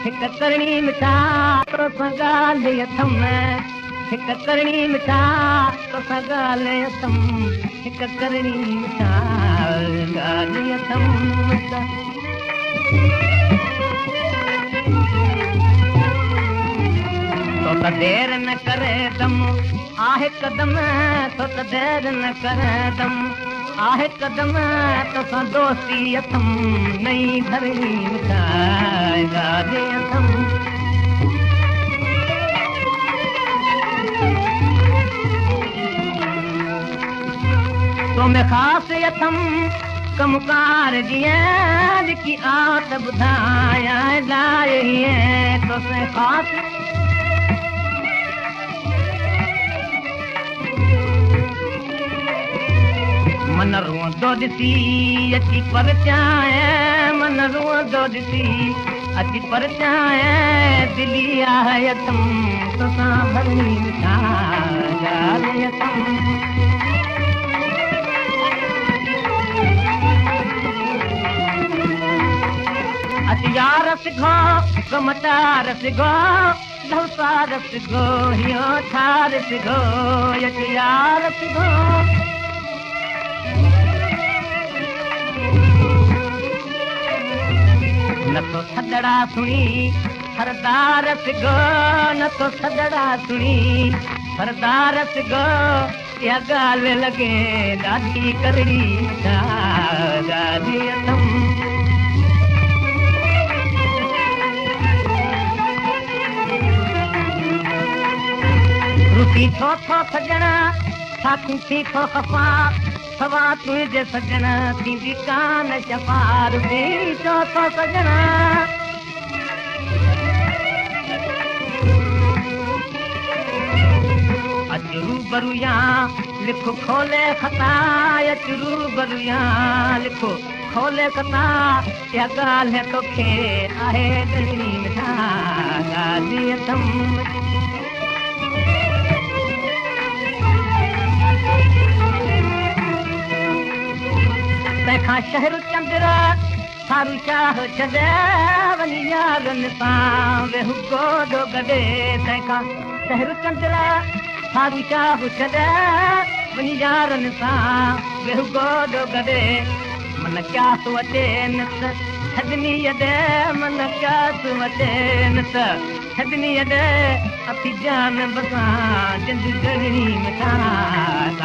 हिक करणी मिठा तोसां ॻाल्हि अथम हिक करणी मिठा तोसां ॻाल्हि अथम हिक करणी मिठा ॻाल्हि अथम तो त देर न करे दम आहे कदम तो त देर न करे दम आहे कदम तोसां दोस्ती अथम नई धरणी मिठा ॻाल्हि अथम तो में ख़ासि अथम कमकार जीअं लिखी आत ॿुधाया लाइ तोसां ख़ासि मन रोअंदो ॾिसी अची परचाए मन रोअंदो ॾिसी अची परचाए दिली आहे अथम तोसां भरणी मिठा ॻाल्हि अथम अची यार सिघो कमटार सिघो धवसार सिघो हियो ठार सिघो अची यार सिघो न तो सदड़ा सुनी सरदार सिघो न तो सदड़ा सुनी सरदार सिघो इहा ॻाल्हि लॻे ॾाढी करणी मिठा ॻाल्हि अथम रुसी छो थो सॼणा साथी थी थो खपा सवा तुंहिंजे सजण थींदी कान शफ़ा रुसी छो थो सॼणा अचु रूबरू या लिखो खोले खता अचु रूबरू या लिखो खोले खता इहा ॻाल्हि तोखे आहे ॾियणी मिठा ॻाल्हि अथम तंहिंखां शहर चंद्र सारू शाह छॾे वञी यारनि सां वेहू गोॾो गॾे तंहिंखां शहर चंद्र सारू शाह छॾे वञी यारनि सां वेहू गोॾो गॾे मन क्यास वटे न त छॾनी ॾे मन क्यास वटे न त छॾनी ॾे अथी जान बसां जिंद करणी मिठा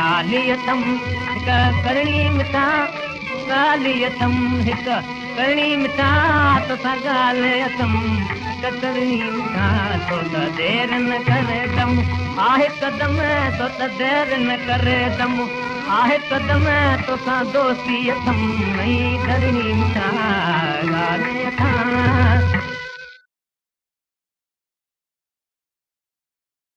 ॻाल्हि अथम हिक करणी मिठा ॻाल्हि अथम हिक करणी मिठा तोसां ॻाल्हि अथम हिक करणी मिठा तो त देर न करे दम आहे कदम तो त देर न करे दम आहे कदम तोसां दोस्ती अथम नई करणी मिठा ॻाल्हि अथम